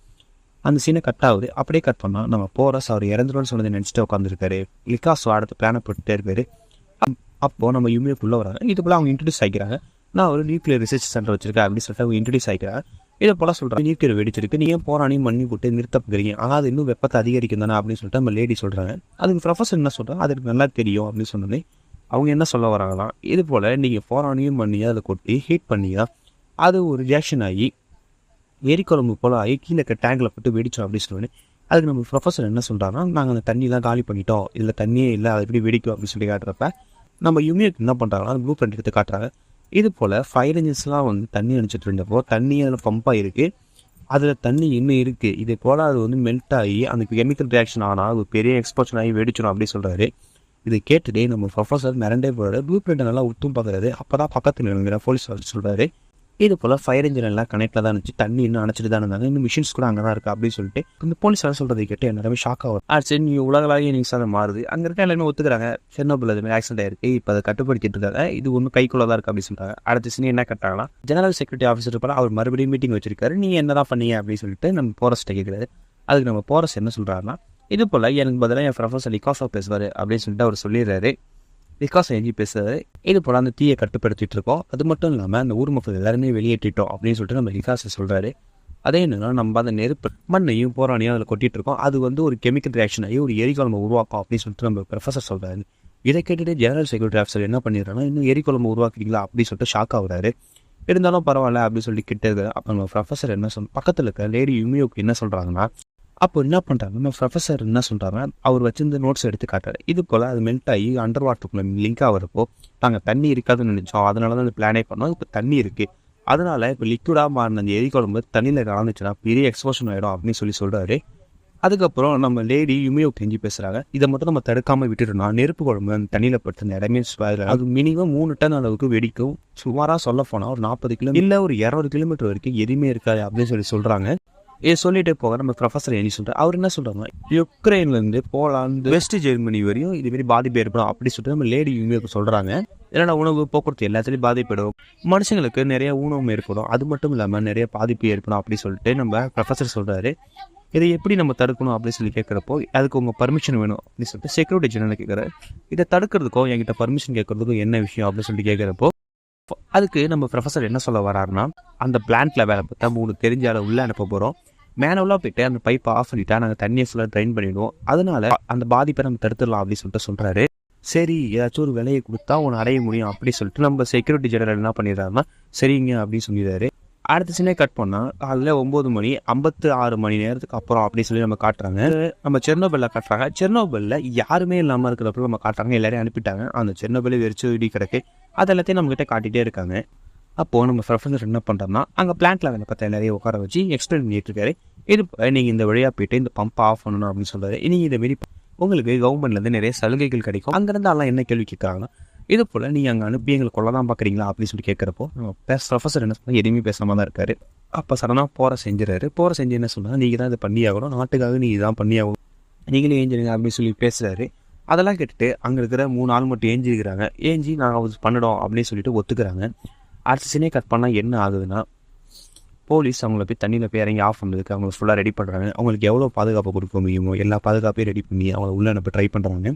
அந்த சீனை கட் ஆகுது. அப்படியே கட் பண்ணால் நம்ம போரஸ் அவர் இறந்துருன்னு சொன்னதை நினச்சிட்டு உட்காந்துருக்காரு. லிகாஸோ அடுத்த பிளானை போட்டுட்டே இருக்காரு. அப்போது நம்ம யுமியோக்குள்ளே வராங்க. இது போல் அவங்க இன்ட்ரடியூஸ் ஆகிக்கிறாங்க. நான் ஒரு நியூக்ளியர் ரிசர்ச் சென்டர் வச்சிருக்கேன் அப்படின்னு சொல்லிட்டு அவங்க இன்ட்ரடியூஸ் ஆகிக்கிறாங்க. இதை போல் சொல்கிறாங்க, நியூக்ளியர் வெடிச்சிருக்கு, நீங்கள் போராணி மண்ணி போட்டு நிறுத்தப்படுறீங்க, ஆனால் அது இன்னும் வெப்பத்தை அதிகரிக்கும் தானே அப்படின்னு சொல்லிட்டு நம்ம லேடி சொல்கிறாங்க. அதுக்கு ப்ரொஃபஸர் என்ன சொல்கிறாங்க, அதுக்கு நல்லா தெரியும் அப்படின்னு சொன்னோன்னே அவங்க என்ன சொல்ல வராங்களாம், இது போல் நீங்கள் போராணியும் மண்ணியாக அதை கொட்டி ஹீட் பண்ணியா அது ஒரு ரியாக்ஷன் ஆகி எரிக்குழம்பு போல் ஆகி கீழே டேங்கில் போட்டு வெடிச்சோம் அப்படின்னு சொன்னோன்னே அதுக்கு நம்ம ப்ரொஃபஸர் என்ன சொல்கிறாங்கன்னா, நாங்கள் அந்த தண்ணியெலாம் காலி பண்ணிட்டோம், இதில் தண்ணியே இல்லை, அது எப்படி வெடிக்கும் அப்படின்னு சொல்லி காட்டுறப்ப நம்ம யுமியோக்கு என்ன பண்ணுறாங்கன்னா அந்த ப்ளூ பிரிண்ட் எடுத்து காட்டுறாங்க. இது போல் ஃபயர் இன்ஜின்ஸ்லாம் வந்து தண்ணி அடிச்சிட்டு இருந்தப்போ தண்ணி அதில் பம்பாக இருக்குது, அதில் தண்ணி இன்னும் இருக்குது, இதே போல் அது வந்து மெல்ட் ஆகி அந்த கெமிக்கல் ரியாக்ஷன் ஆனால் அது பெரிய எக்ஸ்போஷன் ஆகி வெடிச்சிடும் அப்படின்னு சொல்கிறாரு. இதை கேட்டுட்டு நம்ம ப்ரொஃபஸர் மிரண்டே போகிறாரு. ப்ளூ பிரிண்ட்டை நல்லா உத்தும் பார்க்குறாரு. அப்போ தான் பக்கத்தில் இருக்கிற போலீஸ் சொல்கிறாரு, இது போல் ஃபயர் இன்ஜின் எல்லாம் கனெக்டில் தான் இருந்துச்சு, தண்ணி இன்னும் அணைச்சிட்டு தான் இருந்தாங்க, இன்னும் மிஷின்ஸ் கூட அங்கே தான் இருக்குது அப்படின்னு சொல்லிட்டு இந்த போலீஸ் சொல்கிறதை கேட்டு எல்லாருமே ஷாக் ஆகும். சரி நீ உலகளாவிய நியூஸாக மாறுது, அங்கே இருக்க எல்லாருமே ஒத்துக்கிறாங்க, செர்னோபில் அது மாதிரி ஆக்சிடென்ட் ஆயிருக்கு, இப்போ அதை கட்டுப்படுத்திட்டு இருக்காங்க, இது ஒன்றும் கைக்குள்ள தான் இருக்குது அப்படின்னு சொல்லிட்டாங்க. அடுத்த சீன் என்ன கட்டாங்கன்னா, ஜெனரல் செக்யூரிட்டி ஆஃபீஸர் போல அவர் மறுபடியும் மீட்டிங் வச்சிருக்காரு. நீ என்ன தான் பண்ணீங்க அப்படின்னு சொல்லிட்டு நம்ம போரஸ்ட்டை கேட்குறாரு. அதுக்கு நம்ம போரஸ் என்ன சொல்கிறாருன்னா, இது போல் எனக்கு பதிலாக என் ப்ரொஃபஸர் லிகாஸோ பேசுவார் அப்படின்னு சொல்லிட்டு அவர் சொல்லிடுறாரு. லிகாஸ் எங்கி பேசுறது, இது போல் அந்த தீயை கட்டுப்படுத்திட்டு இருக்கோம், அது மட்டும் இல்லாமல் அந்த ஊர் மக்கள் எல்லாருமே வெளியேற்றிட்டோம் அப்படின்னு சொல்லிட்டு நம்ம லிகாஸை சொல்கிறாரு. அதே என்னன்னா, நம்ம அந்த நெருப்பு மண்ணையும் போராணியும் அதில் கொட்டிட்டு இருக்கோம், அது வந்து ஒரு கெமிக்கல் ரியாக்ஷன் ஆகி ஒரு எரிகுழம்பு உருவாக்கும் அப்படின்னு சொல்லிட்டு நம்ம ப்ரொஃபஸர் சொல்கிறாரு. இதை கேட்டுட்டு ஜெனரல் செக்யூரிட்டி ஆஃபீஸர் என்ன பண்ணிடுறாங்கன்னா, இன்னும் எரிகுழம்பு உருவாக்குறீங்களா அப்படின்னு சொல்லிட்டு ஷாக் ஆகுறாரு. இருந்தாலும் பரவாயில்ல அப்படின்னு சொல்லி கிட்டே இருக்கு. அப்போ நம்ம ப்ரொஃபஸர் என்ன பக்கத்தில் இருக்க லேடி யுமியோக்கு என்ன சொல்கிறாங்கன்னா, அப்போ என்ன பண்ணுறாங்க நம்ம ப்ரொஃபஸர் என்ன சொல்கிறாங்க, அவர் வச்சிருந்த நோட்ஸ் எடுத்து காட்டுறாரு. இது போல் அது மெல்ட் ஆகி அண்டர் வாட்டருக்குள்ள லிங்க் ஆகிறப்போ நாங்கள் தண்ணி இருக்காதுன்னு நினச்சோம், அதனால தான் அந்த பிளானே பண்ணோம், இப்போ தண்ணி இருக்குது, அதனால இப்போ லிக்விடாக மாறின அந்த எரிகுழம்பு தண்ணியில் கலந்துச்சுன்னா பெரிய எக்ஸ்போஷன் ஆகிடும் அப்படின்னு சொல்கிறாரு. அதுக்கப்புறம் நம்ம லேடி யுமியோ கெஞ்சி பேசுகிறாங்க, இதை மட்டும் நம்ம தடுக்காமல் விட்டுட்டோம்னா நெருப்பு குழம்பு அந்த தண்ணியில் படுத்த இடமே அது மினிமம் 3 டன் அளவுக்கு வெடிக்கும், சுமாராக சொல்ல போனால் ஒரு 40 கிலோமீட்டர் இல்லை ஒரு 200 கிலோமீட்டர் வரைக்கும் எதுவுமே இருக்காது அப்படின்னு சொல்கிறாங்க. இதை சொல்லிட்டு போக நம்ம ப்ரொஃபஸர் என்ன சொல்கிறார், அவர் என்ன சொல்கிறாங்க, யுக்ரைன்லேருந்து போலாந்து வெஸ்ட் ஜெர்மனி வரையும் இதுமாரி பாதிப்பு ஏற்படும் அப்படி சொல்லிட்டு நம்ம லேடி யுமியோக்கு சொல்கிறாங்க. ஏன்னா உணவு போக்குவரத்து எல்லாத்துலேயும் பாதிப்படும், மனுஷங்களுக்கு நிறைய ஊனமும் ஏற்படும், அது மட்டும் இல்லாமல் நிறைய பாதிப்பு ஏற்படும் அப்படி சொல்லிட்டு நம்ம ப்ரொஃபஸர் சொல்கிறாரு. இதை எப்படி நம்ம தடுக்கணும் அப்படின்னு சொல்லி கேட்குறப்போ அதுக்கு உங்கள் பர்மிஷன் வேணும் அப்படின்னு சொல்லிட்டு செக்யூரிட்டி ஜெனரல் கேட்குறாரு. இதை தடுக்கிறதுக்கும் என்கிட்ட பர்மிஷன் கேட்கறதுக்கும் என்ன விஷயம் அப்படின்னு சொல்லிட்டு கேட்குறப்போ அதுக்கு நம்ம ப்ரொஃபஸர் என்ன சொல்ல வராருன்னா, அந்த பிளான்ட்ல வேலை பார்த்தா 3 தெரிஞ்சால உள்ளே அனுப்ப போகிறோம், மேனுவலாக போயிட்டு அந்த பைப்பை ஆஃப் பண்ணிட்டா நாங்கள் தண்ணியை ஃபுல்லாக ட்ரைன் பண்ணிவிடுவோம், அதனால அந்த பாதிப்பை நம்ம தடுத்துடலாம் அப்படின்னு சொல்லிட்டு சொல்கிறாரு. சரி ஏதாச்சும் ஒரு விலையை கொடுத்தா உன்னை அடைய முடியும் அப்படி சொல்லிட்டு நம்ம செக்யூரிட்டி ஜெனரல் என்ன பண்ணிடுறாருன்னா சரிங்க அப்படின்னு சொல்லிடுறாரு. அடுத்த சீனே கட் பண்ணால் காலையில் 9 மணி 56 மணி நேரத்துக்கு அப்புறம் அப்படின்னு சொல்லி நம்ம காட்டுறாங்க. நம்ம செர்னோபில்ல காட்டுறாங்க. செர்னோபில்ல யாருமே இல்லாமல் இருக்கிறப்ப நம்ம காட்டுறாங்க, எல்லாரையும் அனுப்பிட்டாங்க, அந்த செர்னோபில் வெறிச்சு இடி கிடக்கு, அது எல்லாத்தையும் நம்மகிட்ட காட்டிகிட்டே இருக்காங்க. அப்போது நம்ம ப்ரொஃபஸர் என்ன பண்ணுறோம்னா, அங்கே பிளான்ட்ல வேலை பார்த்தா எல்லாரையும் உட்கார வச்சு எக்ஸ்பிளைன் பண்ணிட்டு இருக்காரு. இது நீங்கள் இந்த வழியாக போயிட்டு இந்த பம்பை ஆஃப் பண்ணணும் அப்படின்னு சொல்கிறாரு. நீங்கள் இதை மாரி உங்களுக்கு கவர்மெண்ட்லேருந்து நிறைய சலுகைகள் கிடைக்கும், அங்கேருந்து எல்லாம் என்ன கேள்வி கேட்குறாங்கன்னா, இது போல் நீங்கள் அங்கே அனுப்பி எங்களை கொள்ள தான் பார்க்குறீங்களா அப்படின்னு சொல்லி கேட்குறப்போ நம்ம ப்ரொஃபஸர் என்ன சொன்னால் எதுவுமே பேசாமல் தான் இருக்காரு. அப்போ சடனாக போகிற செஞ்சு என்ன சொன்னால், நீங்கள் தான் இதை பண்ணியாகணும், நாட்டுக்காக நீ இதான் பண்ணியாகணும், நீங்களே ஏஞ்சிருங்க அப்படின்னு சொல்லி பேசுகிறாரு. அதெல்லாம் கேட்டுட்டு அங்கே இருக்கிற 3 ஆள் மட்டும் ஏஞ்சிருக்கிறாங்க. ஏஞ்சி நாங்கள் பண்ணிடும் அப்படின்னு சொல்லிட்டு ஒத்துக்கிறாங்க. அடுத்த சீனே கட் பண்ணால் என்ன ஆகுதுன்னா, போலீஸ் அவங்கள போய் தண்ணியில் போய் இறங்கி ஆஃப் பண்ணுறதுக்கு அவங்கள ஃபுல்லாக ரெடி பண்ணுறாங்க. அவங்களுக்கு எவ்வளோ பாதுகாப்பு கொடுக்க முடியுமோ எல்லா பாதுகாப்பையும் ரெடி பண்ணி அவங்கள உள்ளே அனுப்ப ட்ரை பண்ணுறாங்க.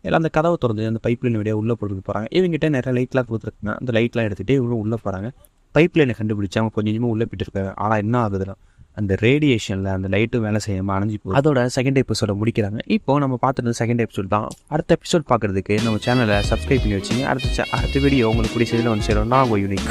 எல்லாம் அந்த கதவை திறந்து அந்த பைப் லைன் வழியாக உள்ளே போட்டுட்டு போகிறாங்க. இவங்ககிட்ட நிறைய லைட்லாம் கொடுத்துருக்காங்க. அந்த லைட்லாம் எடுத்துகிட்டே இவங்க உள்ளே போகிறாங்க. பைப் லைனை கண்டுபிடிச்சி அவங்க கொஞ்சம் கொஞ்சமாக உள்ளே போயிட்டு இருக்காங்க. ஆனால் என்ன ஆகுதுன்னா, அந்த ரேடியேஷனில் அந்த லைட்டும் வேலை செய்யாமல் அணைஞ்சி போகுது. அதோட செகண்ட் எபிசோட முடிக்கிறாங்க. இப்போ நம்ம பார்த்துட்டு செகண்ட் எபிசோட் தான். அடுத்த எபிசோட் பார்க்குறதுக்கு நம்ம சேனலை சப்ஸ்கிரைப் பண்ணி வச்சுங்க. அடுத்த வீடியோ உங்களுக்கு பிடிச்சதில் வந்து சேரும். நான் உங்கள் யூனிக்.